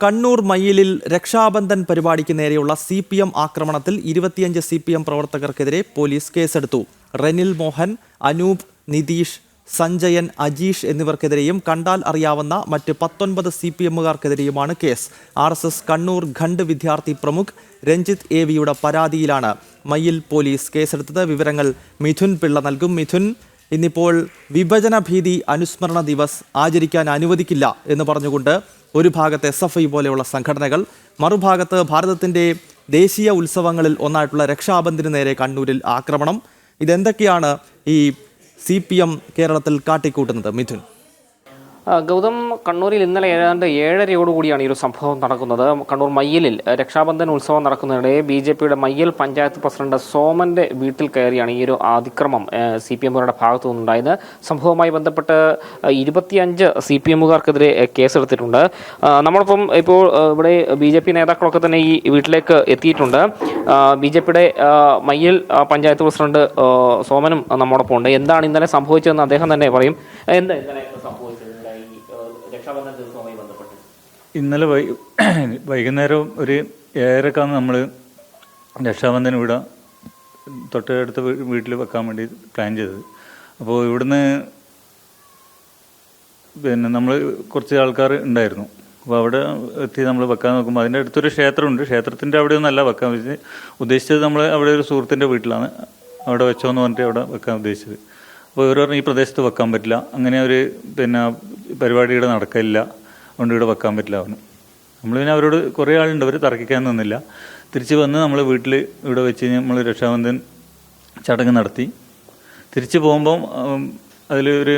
കണ്ണൂർ മയ്യിലിൽ രക്ഷാബന്ധൻ പരിപാടിക്ക് നേരെയുള്ള CPM ആക്രമണത്തിൽ 25 CPM പ്രവർത്തകർക്കെതിരെ പോലീസ് കേസെടുത്തു. റെനിൽ മോഹൻ, അനൂപ്, നിതീഷ്, സഞ്ജയൻ, അജീഷ് എന്നിവർക്കെതിരെയും കണ്ടാൽ അറിയാവുന്ന മറ്റ് 19 CPMകാർക്കെതിരെയുമാണ് കേസ്. RSS കണ്ണൂർ ഖണ്ഡ് വിദ്യാർത്ഥി പ്രമുഖ് രഞ്ജിത്ത് AVയുടെ പരാതിയിലാണ് മയ്യിൽ പോലീസ് കേസെടുത്തത്. വിവരങ്ങൾ മിഥുൻ പിള്ള നൽകും. മിഥുൻ, ഇന്നിപ്പോൾ വിഭജന ഭീതി അനുസ്മരണ ദിവസ് ആചരിക്കാൻ അനുവദിക്കില്ല എന്ന് പറഞ്ഞുകൊണ്ട് ഒരു ഭാഗത്ത് SFI പോലെയുള്ള സംഘടനകൾ, മറുഭാഗത്ത് ഭാരതത്തിൻ്റെ ദേശീയ ഉത്സവങ്ങളിൽ ഒന്നായിട്ടുള്ള രക്ഷാബന്ധന് നേരെ കണ്ണൂരിൽ ആക്രമണം. ഇതെന്തൊക്കെയാണ് ഈ CPM കേരളത്തിൽ കാട്ടിക്കൂട്ടുന്നത്? മിഥുൻ. ഗൗതം, കണ്ണൂരിൽ ഇന്നലെ ഏതാണ്ട് 7:30 ഈ ഒരു സംഭവം നടക്കുന്നത്. കണ്ണൂർ മയ്യിലിൽ രക്ഷാബന്ധൻ ഉത്സവം നടക്കുന്നതിനിടെ BJPയുടെ മയ്യിൽ പഞ്ചായത്ത് പ്രസിഡന്റ് സോമന്റെ വീട്ടിൽ കയറിയാണ് ഈ ഒരു അതിക്രമം CPMകാരുടെ ഭാഗത്തു നിന്നുണ്ടായത്. സംഭവവുമായി ബന്ധപ്പെട്ട് 25 CPMകാർക്കെതിരെ കേസെടുത്തിട്ടുണ്ട്. നമ്മളിപ്പം ഇപ്പോൾ ഇവിടെ BJP നേതാക്കളൊക്കെ തന്നെ ഈ വീട്ടിലേക്ക് എത്തിയിട്ടുണ്ട്. BJPയുടെ മയ്യിൽ പഞ്ചായത്ത് പ്രസിഡന്റ് സോമനും നമ്മോടൊപ്പം ഉണ്ട്. എന്താണ് ഇന്നലെ സംഭവിച്ചതെന്ന് അദ്ദേഹം തന്നെ പറയും. എന്താ ഇന്നലെ സംഭവിച്ചത്? ഇന്നലെ വൈകുന്നേരം ഒരു 7:30 നമ്മൾ രക്ഷാബന്ധൻ ഇവിടെ തൊട്ടടുത്ത വീട്ടിൽ വെക്കാൻ വേണ്ടി പ്ലാൻ ചെയ്തത്. അപ്പോൾ ഇവിടുന്ന് നമ്മൾ കുറച്ച് ആൾക്കാർ ഉണ്ടായിരുന്നു. അപ്പോൾ അവിടെ എത്തി നമ്മൾ വെക്കാൻ നോക്കുമ്പോൾ അതിൻ്റെ അടുത്തൊരു ക്ഷേത്രമുണ്ട്. ക്ഷേത്രത്തിൻ്റെ അവിടെ ഒന്നല്ല വെക്കാൻ ഉദ്ദേശിച്ചത്. നമ്മൾ അവിടെ ഒരു സുഹൃത്തിൻ്റെ വീട്ടിലാണ് അവിടെ വെച്ചോന്ന് പറഞ്ഞിട്ട് അവിടെ വെക്കാൻ ഉദ്ദേശിച്ചത്. അപ്പോൾ ഇവർ പറഞ്ഞു ഈ പ്രദേശത്ത് വെക്കാൻ പറ്റില്ല, അങ്ങനെ ഒരു പരിപാടി ഇവിടെ നടക്കില്ല, അതുകൊണ്ട് ഇവിടെ വെക്കാൻ പറ്റില്ല പറഞ്ഞു. നമ്മൾ പിന്നെ അവരോട് കുറേ ആളുണ്ട്, അവർ തർക്കിക്കാൻ നിന്നില്ല. തിരിച്ച് വന്ന് നമ്മൾ വീട്ടിൽ ഇവിടെ വെച്ച് നമ്മൾ രക്ഷാബന്ധൻ ചടങ്ങ് നടത്തി. തിരിച്ച് പോകുമ്പം അതിലൊരു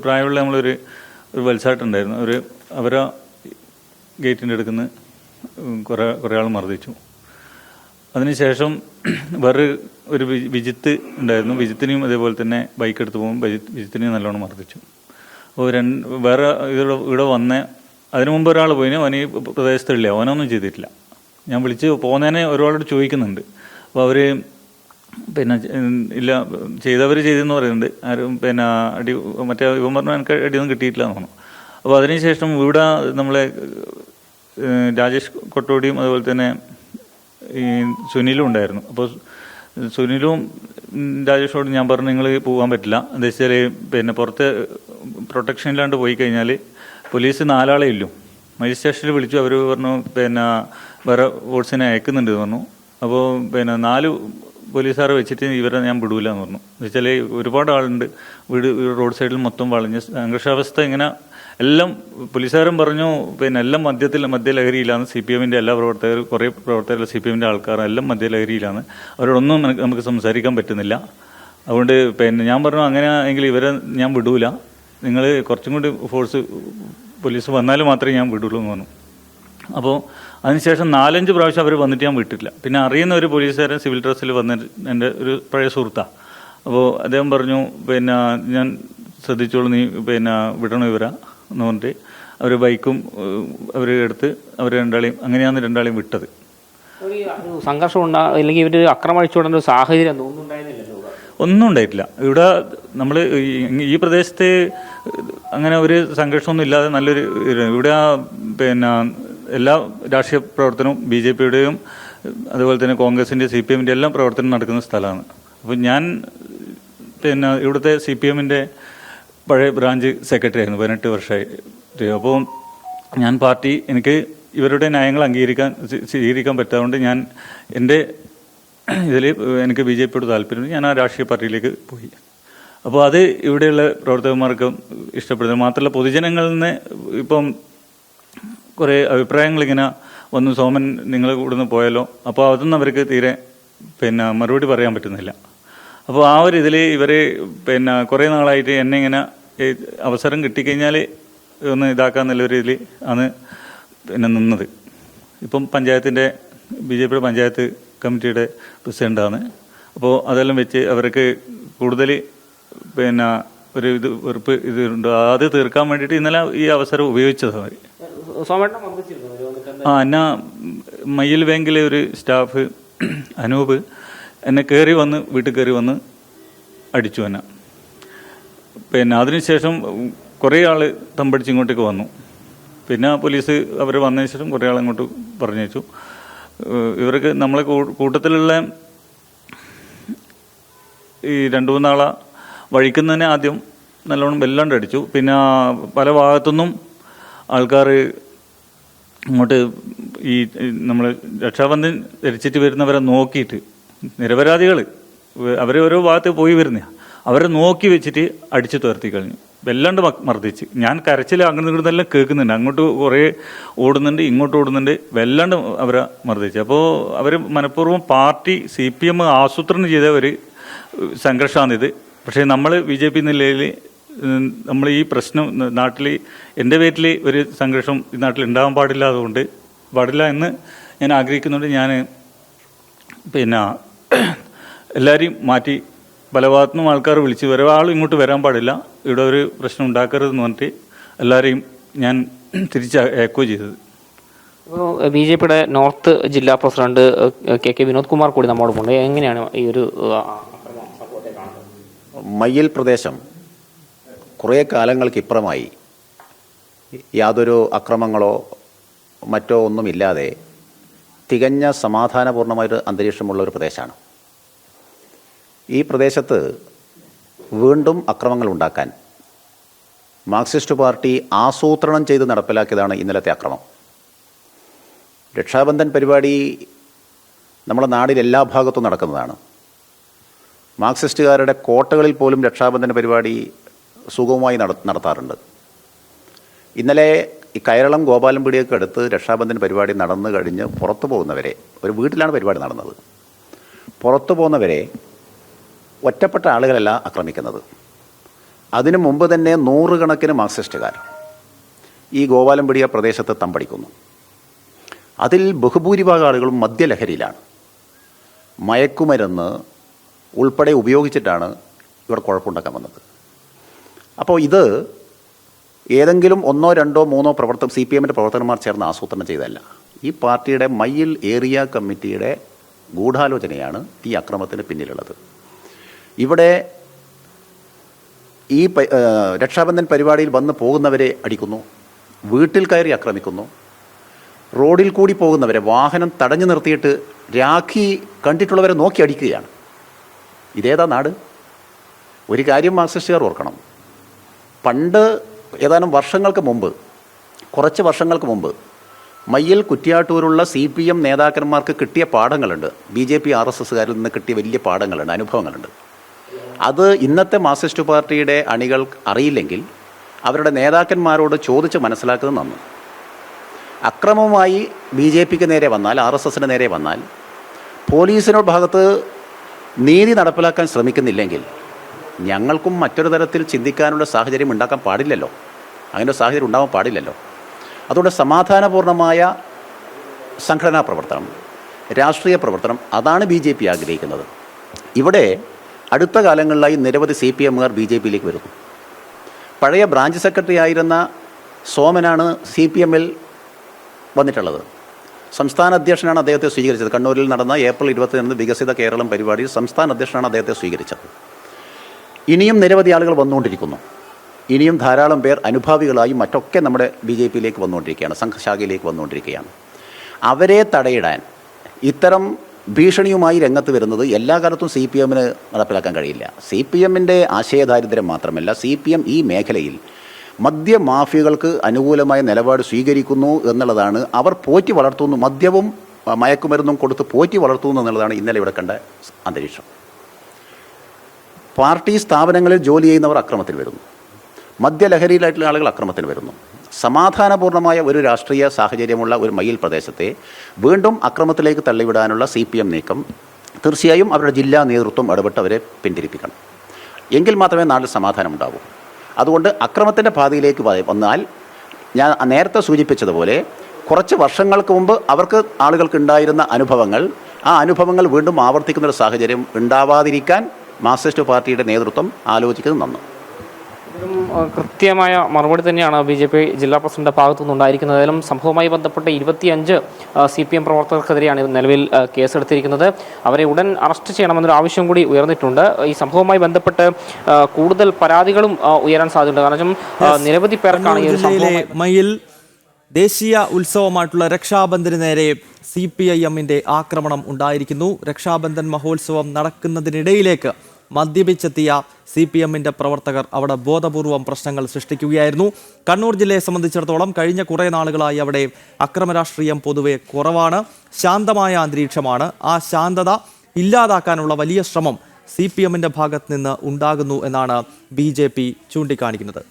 പ്രായമുള്ള നമ്മളൊരു വത്സാട്ടുണ്ടായിരുന്നു. അവരെ ഗേറ്റിൻ്റെ അടുക്കുന്ന് കുറേ ആൾ മർദ്ദിച്ചു. അതിനുശേഷം വേറെ ഒരു വിജിത്ത് ഉണ്ടായിരുന്നു. വിജിത്തിനെയും അതേപോലെ തന്നെ ബൈക്ക് എടുത്ത് പോകുമ്പോൾ വിജിത്തിനെയും നല്ലോണം മർദ്ദിച്ചു. അപ്പോൾ വേറെ ഇവിടെ വന്ന അതിനു മുമ്പ് ഒരാൾ പോയിന്, അവന് ഈ പ്രദേശത്തില്ല, അവനൊന്നും ചെയ്തിട്ടില്ല. ഞാൻ വിളിച്ച് പോകുന്നതിനെ ഒരുപാട് ചോദിക്കുന്നുണ്ട്. അപ്പോൾ അവർ ഇല്ല ചെയ്തവർ ചെയ്തെന്ന് പറയുന്നുണ്ട്. ആരും അടി മറ്റേ ഇവൻ പറഞ്ഞു എനിക്ക് അടിയൊന്നും കിട്ടിയിട്ടില്ല എന്ന് പറഞ്ഞു. അപ്പോൾ അതിനുശേഷം ഇവിടെ നമ്മളെ രാജേഷ് കൊട്ടോടിയും അതുപോലെ തന്നെ ഈ സുനിലും ഉണ്ടായിരുന്നു. അപ്പോൾ സുനിലും രാജേഷോട് ഞാൻ പറഞ്ഞു നിങ്ങൾ പോകാൻ പറ്റില്ല, എന്താ വെച്ചാൽ പുറത്ത് പ്രൊട്ടക്ഷൻ ഇല്ലാണ്ട് പോയി കഴിഞ്ഞാൽ പോലീസ് 4 ആളെ ഇല്ലു. മജിസ്ട്രേഷനിൽ വിളിച്ചു. അവർ പറഞ്ഞു വേറെ വോട്ട്സിനെ അയക്കുന്നുണ്ട് എന്ന് പറഞ്ഞു. അപ്പോൾ 4 പോലീസുകാരെ വെച്ചിട്ട് ഇവരെ ഞാൻ വിടൂല എന്ന് പറഞ്ഞു. എന്ന് വെച്ചാൽ ഒരുപാട് ആളുണ്ട്, വീട് റോഡ് സൈഡിൽ മൊത്തം വളഞ്ഞ് സംഘർഷാവസ്ഥ. ഇങ്ങനെ എല്ലാം പോലീസുകാരും പറഞ്ഞു എല്ലാം മദ്യലഹരിയിലാണ്. CPMൻ്റെ എല്ലാ പ്രവർത്തകരും, കുറേ പ്രവർത്തകർ CPMൻ്റെ ആൾക്കാർ എല്ലാം മദ്യലഹരിയിലാണ്. അവരോടൊന്നും നമുക്ക് സംസാരിക്കാൻ പറ്റുന്നില്ല. അതുകൊണ്ട് ഞാൻ പറഞ്ഞു അങ്ങനെ എങ്കിൽ ഇവരെ ഞാൻ വിടൂല, നിങ്ങൾ കുറച്ചും കൂടി ഫോഴ്സ് പോലീസ് വന്നാൽ മാത്രമേ ഞാൻ വിടുള്ളൂ എന്ന് പറഞ്ഞു. അപ്പോൾ അതിനുശേഷം 4-5 പ്രാവശ്യം അവർ വന്നിട്ട് ഞാൻ വിട്ടിട്ടില്ല. പിന്നെ അറിയുന്ന ഒരു പോലീസുകാരൻ സിവിൽ ഡ്രസ്സിൽ വന്നിട്ട് എൻ്റെ ഒരു പഴയ സുഹൃത്താണ്. അപ്പോൾ അദ്ദേഹം പറഞ്ഞു ഞാൻ ശ്രദ്ധിച്ചോളൂ, നീ വിടണം ഇവരാ എന്ന് പറഞ്ഞിട്ട് അവർ ബൈക്കും അവർ എടുത്ത് അവർ അങ്ങനെയാണ് 2 ആളെയും വിട്ടത്. സംഘർഷം അല്ലെങ്കിൽ ഇവർ ആക്രമിച്ചുകൊണ്ട ഒരു സാഹചര്യം ഒന്നും ഉണ്ടായിട്ടില്ല. ഇവിടെ നമ്മൾ ഈ പ്രദേശത്ത് അങ്ങനെ ഒരു സംഘർഷമൊന്നും ഇല്ലാതെ നല്ലൊരു ഇവിടെ എല്ലാ രാഷ്ട്രീയ പ്രവർത്തനവും BJPയുടെയും അതുപോലെ തന്നെ കോൺഗ്രസിൻ്റെ CPMൻ്റെ എല്ലാം പ്രവർത്തനം നടക്കുന്ന സ്ഥലമാണ്. അപ്പോൾ ഞാൻ ഇവിടുത്തെ CPMൻ്റെ പഴയ ബ്രാഞ്ച് സെക്രട്ടറി ആയിരുന്നു 18 വർഷമായിട്ട്. അപ്പോൾ ഞാൻ പാർട്ടി എനിക്ക് ഇവരുടെ നയങ്ങൾ സ്വീകരിക്കാൻ പറ്റാത്തതുകൊണ്ട് ഞാൻ എൻ്റെ ഇതിൽ എനിക്ക് BJPയോട് താല്പര്യമുണ്ട്, ഞാൻ ആ രാഷ്ട്രീയ പാർട്ടിയിലേക്ക് പോയി. അപ്പോൾ അത് ഇവിടെയുള്ള പ്രവർത്തകന്മാർക്ക് ഇഷ്ടപ്പെടുന്നത് മാത്രമല്ല, പൊതുജനങ്ങളിൽ നിന്ന് ഇപ്പം കുറേ അഭിപ്രായങ്ങളിങ്ങനെ വന്നു, സോമൻ നിങ്ങൾ ഇവിടുന്ന് പോയാലോ. അപ്പോൾ അതൊന്നും അവർക്ക് തീരെ മറുപടി പറയാൻ പറ്റുന്നില്ല. അപ്പോൾ ആ ഒരു ഇതിൽ ഇവർ കുറേ നാളായിട്ട് എന്നെ ഇങ്ങനെ അവസരം കിട്ടിക്കഴിഞ്ഞാൽ ഒന്ന് ഇതാക്കാന്നുള്ളൊരു ഇതിൽ ആണ് നിന്നത്. ഇപ്പം പഞ്ചായത്തിൻ്റെ BJPയുടെ പഞ്ചായത്ത് കമ്മിറ്റിയുടെ പ്രസിഡൻ്റാണ്. അപ്പോൾ അതെല്ലാം വെച്ച് അവർക്ക് കൂടുതൽ ഒരു വെറുപ്പ് ഉണ്ട്, അത് തീർക്കാൻ വേണ്ടിയിട്ട് ഇന്നലെ ഈ അവസരം ഉപയോഗിച്ചതാണ്. എന്നാ മയ്യിൽ ബാങ്കിലെ ഒരു സ്റ്റാഫ് അനൂപ് എന്നെ വീട്ടിൽ കയറി വന്ന് അടിച്ചു എന്നെ. അതിനുശേഷം കുറേ ആൾ തമ്പടിച്ച് ഇങ്ങോട്ടേക്ക് വന്നു. പിന്നെ പോലീസ് അവർ വന്നതിന് ശേഷം കുറേ ആളങ്ങോട്ട് പറഞ്ഞയച്ചു. ഇവർക്ക് നമ്മളെ കൂട്ടത്തിലുള്ള ഈ 2-3 ആളെ വഴിക്കുന്നതിനെ ആദ്യം നല്ലോണം വെല്ലാണ്ട് അടിച്ചു. പിന്നെ പല ഭാഗത്തുനിന്നും ആൾക്കാർ ഇങ്ങോട്ട് ഈ നമ്മൾ രക്ഷാബന്ധൻ ധരിച്ചിട്ട് വരുന്നവരെ നോക്കിയിട്ട് നിരപരാധികൾ അവർ ഓരോ ഭാഗത്ത് പോയി വരുന്ന അവരെ നോക്കി വെച്ചിട്ട് അടിച്ചു തുരത്തി കഴിഞ്ഞു, വല്ലാണ്ട് മർദ്ദിച്ച്. ഞാൻ കരച്ചിൽ അങ്ങോട്ട് ഇങ്ങോട്ടെല്ലാം കേൾക്കുന്നുണ്ട്, അങ്ങോട്ട് കുറേ ഓടുന്നുണ്ട്, ഇങ്ങോട്ട് ഓടുന്നുണ്ട്, വല്ലാണ്ട് അവരെ മർദ്ദിച്ച്. അപ്പോൾ അവർ മനഃപൂർവ്വം പാർട്ടി CPM ആസൂത്രണം ചെയ്ത ഒരു സംഘർഷമാണിത്. പക്ഷേ നമ്മൾ BJP നിലയിൽ നമ്മൾ ഈ പ്രശ്നം നാട്ടിൽ എൻ്റെ പേരിൽ ഒരു സംഘർഷം ഈ നാട്ടിൽ ഉണ്ടാകാൻ പാടില്ല എന്ന് ഞാൻ ആഗ്രഹിക്കുന്നുണ്ട്. ഞാൻ പിന്നെ എല്ലാവരെയും മാറ്റി പല ഭാഗത്തുനിന്നും ആൾക്കാർ വിളിച്ച് ഒരാൾ ഇങ്ങോട്ട് വരാൻ പാടില്ല, ഇവിടെ ഒരു പ്രശ്നം ഉണ്ടാക്കരുതെന്ന് പറഞ്ഞിട്ട് എല്ലാവരെയും ഞാൻ തിരിച്ചയക്കുകയോ ചെയ്തത്. ഇപ്പോൾ BJPയുടെ നോർത്ത് ജില്ലാ പ്രസിഡന്റ് KK വിനോദ് കുമാർ കൂടി നമ്മോടൊപ്പം. എങ്ങനെയാണ് ഈ ഒരു മയ്യിൽ പ്രദേശം കുറേ കാലങ്ങൾക്കിപ്പുറമായി യാതൊരു അക്രമങ്ങളോ മറ്റോ ഒന്നുമില്ലാതെ തികഞ്ഞ സമാധാനപൂർണ്ണമായൊരു അന്തരീക്ഷമുള്ള ഒരു പ്രദേശമാണ്. ഈ പ്രദേശത്ത് വീണ്ടും അക്രമങ്ങൾ ഉണ്ടാക്കാൻ മാർക്സിസ്റ്റ് പാർട്ടി ആസൂത്രണം ചെയ്ത് നടപ്പിലാക്കിയതാണ് ഇന്നലത്തെ അക്രമം. രക്ഷാബന്ധൻ പരിപാടി നമ്മുടെ നാടിൽ എല്ലാ ഭാഗത്തും നടക്കുന്നതാണ്. മാർക്സിസ്റ്റുകാരുടെ കോട്ടകളിൽ പോലും രക്ഷാബന്ധന പരിപാടി സുഗമമായി നടത്താറുണ്ട്. ഇന്നലെ ഈ കയറളം ഗോപാലൻപീടിയൊക്കെ അടുത്ത് രക്ഷാബന്ധൻ പരിപാടി നടന്നു കഴിഞ്ഞ് പുറത്തു പോകുന്നവരെ, ഒരു വീട്ടിലാണ് പരിപാടി നടന്നത്, പുറത്തു പോകുന്നവരെ ഒറ്റപ്പെട്ട ആളുകളല്ല ആക്രമിക്കുന്നത്. അതിനു മുമ്പ് തന്നെ 100 കണക്കിന് മാർക്സിസ്റ്റുകാർ ഈ ഗോപാലൻപീടിയ പ്രദേശത്ത് തമ്പടിക്കുന്നു. അതിൽ ബഹുഭൂരിഭാഗം ആളുകളും മദ്യലഹരിയിലാണ്. മയക്കുമരുന്ന് ഉൾപ്പെടെ ഉപയോഗിച്ചിട്ടാണ് ഇവിടെ കുഴപ്പമുണ്ടാക്കാൻ വന്നത്. അപ്പോൾ ഇത് ഏതെങ്കിലും 1, 2, 3 CPMൻ്റെ പ്രവർത്തകന്മാർ ചേർന്ന് ആസൂത്രണം ചെയ്തതല്ല. ഈ പാർട്ടിയുടെ മയ്യിൽ ഏരിയ കമ്മിറ്റിയുടെ ഗൂഢാലോചനയാണ് ഈ അക്രമത്തിന് പിന്നിലുള്ളത്. ഇവിടെ ഈ രക്ഷാബന്ധൻ പരിപാടിയിൽ വന്ന് പോകുന്നവരെ അടിക്കുന്നു, വീട്ടിൽ കയറി ആക്രമിക്കുന്നു, റോഡിൽ കൂടി പോകുന്നവരെ വാഹനം തടഞ്ഞു നിർത്തിയിട്ട് രാഖി കണ്ടിട്ടുള്ളവരെ നോക്കി അടിക്കുകയാണ്. ഇതേതാ നാട്? ഒരു കാര്യം മാർക്സിസ്റ്റുകാർ ഓർക്കണം. പണ്ട് ഏതാനും കുറച്ച് വർഷങ്ങൾക്ക് മുമ്പ് മയ്യിൽ കുറ്റ്യാട്ടൂരുള്ള CPM നേതാക്കന്മാർക്ക് കിട്ടിയ പാഠങ്ങളുണ്ട്. BJP RSSകാരിൽ നിന്ന് കിട്ടിയ വലിയ പാഠങ്ങളുണ്ട്, അനുഭവങ്ങളുണ്ട്. അത് ഇന്നത്തെ മാർക്സിസ്റ്റ് പാർട്ടിയുടെ അണികൾ അറിയില്ലെങ്കിൽ അവരുടെ നേതാക്കന്മാരോട് ചോദിച്ച് മനസ്സിലാക്കുന്നത് നന്ന്. അക്രമവുമായി BJPക്ക് നേരെ വന്നാൽ, RSSന് നേരെ വന്നാൽ, പോലീസിൻ്റെ ഭാഗത്ത് നീതി നടപ്പിലാക്കാൻ ശ്രമിക്കുന്നില്ലെങ്കിൽ ഞങ്ങൾക്കും മറ്റൊരു തരത്തിൽ ചിന്തിക്കാനുള്ള സാഹചര്യം ഉണ്ടാക്കാൻ പാടില്ലല്ലോ, അങ്ങനെ സാഹചര്യം ഉണ്ടാവാൻ പാടില്ലല്ലോ. അതുകൊണ്ട് സമാധാനപൂർണ്ണമായ സംഘടനാ പ്രവർത്തനം, രാഷ്ട്രീയ പ്രവർത്തനം, അതാണ് BJP ആഗ്രഹിക്കുന്നത്. ഇവിടെ അടുത്ത കാലങ്ങളിലായി നിരവധി CPMകാർ BJPയിലേക്ക് വരുന്നു. പഴയ ബ്രാഞ്ച് സെക്രട്ടറി ആയിരുന്ന സോമനാണ് CPMൽ വന്നിട്ടുള്ളത്. സംസ്ഥാന അധ്യക്ഷനാണ് അദ്ദേഹത്തെ സ്വീകരിച്ചത്. കണ്ണൂരിൽ നടന്ന ഏപ്രിൽ 22 വികസിത കേരളം പരിപാടിയിൽ സംസ്ഥാന അധ്യക്ഷനാണ് അദ്ദേഹത്തെ സ്വീകരിച്ചത്. ഇനിയും നിരവധി ആളുകൾ വന്നുകൊണ്ടിരിക്കുന്നു. ഇനിയും ധാരാളം പേർ അനുഭാവികളായും മറ്റൊക്കെ നമ്മുടെ BJPയിലേക്ക് വന്നുകൊണ്ടിരിക്കുകയാണ്, സംഘശാഖയിലേക്ക് വന്നുകൊണ്ടിരിക്കുകയാണ്. അവരെ തടയിടാൻ ഇത്തരം ഭീഷണിയുമായി രംഗത്ത് വരുന്നത് എല്ലാ കാലത്തും CPMന് നടപ്പിലാക്കാൻ കഴിയില്ല. CPMൻ്റെ ആശയദാരിദ്ര്യം മാത്രമല്ല, CPM ഈ മേഖലയിൽ മദ്യമാഫിയകൾക്ക് അനുകൂലമായ നിലപാട് സ്വീകരിക്കുന്നു എന്നുള്ളതാണ്. അവർ പോറ്റി വളർത്തുന്നു, മദ്യവും മയക്കുമരുന്നും കൊടുത്ത് പോറ്റി വളർത്തുന്നു എന്നുള്ളതാണ് ഇന്നലെ ഇവിടെ കണ്ട അന്തരീക്ഷം. പാർട്ടി സ്ഥാപനങ്ങളിൽ ജോലി ചെയ്യുന്നവർ അക്രമത്തിൽ വരുന്നു, മദ്യലഹരിയിലായിട്ടുള്ള ആളുകൾ അക്രമത്തിൽ വരുന്നു. സമാധാനപൂർണ്ണമായ ഒരു രാഷ്ട്രീയ സാഹചര്യമുള്ള ഒരു മയ്യിൽ പ്രദേശത്തെ വീണ്ടും അക്രമത്തിലേക്ക് തള്ളിവിടാനുള്ള CPM നീക്കം തീർച്ചയായും അവരുടെ ജില്ലാ നേതൃത്വം ഇടപെട്ട് അവരെ പിന്തിരിപ്പിക്കണം. എങ്കിൽ മാത്രമേ നാട്ടിൽ സമാധാനം ഉണ്ടാവൂ. അതുകൊണ്ട് അക്രമത്തിൻ്റെ പാതയിലേക്ക് വന്നാൽ ഞാൻ നേരത്തെ സൂചിപ്പിച്ചതുപോലെ കുറച്ച് വർഷങ്ങൾക്ക് മുമ്പ് ആളുകൾക്ക് ഉണ്ടായിരുന്ന അനുഭവങ്ങൾ, ആ അനുഭവങ്ങൾ വീണ്ടും ആവർത്തിക്കുന്നൊരു സാഹചര്യം ഉണ്ടാവാതിരിക്കാൻ മാർക്സിസ്റ്റ് പാർട്ടിയുടെ നേതൃത്വം ആലോചിക്കുന്നത് നന്ന്. കൃത്യമായ മറുപടി തന്നെയാണ് BJP ജില്ലാ പ്രസിഡന്റ് ഭാഗത്തു നിന്നുണ്ടായിരിക്കുന്നത്. ഏതായാലും സംഭവവുമായി ബന്ധപ്പെട്ട് 25 CPM പ്രവർത്തകർക്കെതിരെയാണ് നിലവിൽ കേസെടുത്തിരിക്കുന്നത്. അവരെ ഉടൻ അറസ്റ്റ് ചെയ്യണമെന്നൊരു ആവശ്യം കൂടി ഉയർന്നിട്ടുണ്ട്. ഈ സംഭവവുമായി ബന്ധപ്പെട്ട് കൂടുതൽ പരാതികളും ഉയരാൻ സാധ്യതയുണ്ട്. കാരണം നിരവധി പേർക്കാണ് ഈ ഒരു സംഭവം മയ്യിൽ ദേശീയ ഉത്സവമായിട്ടുള്ള രക്ഷാബന്ധന് നേരെ CPIM-ന്റെ ആക്രമണം ഉണ്ടായിരിക്കുന്നു. രക്ഷാബന്ധൻ മഹോത്സവം നടക്കുന്നതിനിടയിലേക്ക് മദ്യപിച്ചെത്തിയ CPM-ന്റെ പ്രവർത്തകർ അവിടെ ബോധപൂർവം പ്രശ്നങ്ങൾ സൃഷ്ടിക്കുകയായിരുന്നു. കണ്ണൂർ ജില്ലയെ സംബന്ധിച്ചിടത്തോളം കഴിഞ്ഞ കുറേ നാളുകളായി അവിടെ അക്രമരാഷ്ട്രീയം പൊതുവെ കുറവാണ്, ശാന്തമായ അന്തരീക്ഷമാണ്. ആ ശാന്തത ഇല്ലാതാക്കാനുള്ള വലിയ ശ്രമം CPM-ന്റെ ഭാഗത്ത് നിന്ന് ഉണ്ടാകുന്നു എന്നാണ് BJP ചൂണ്ടിക്കാണിക്കുന്നത്.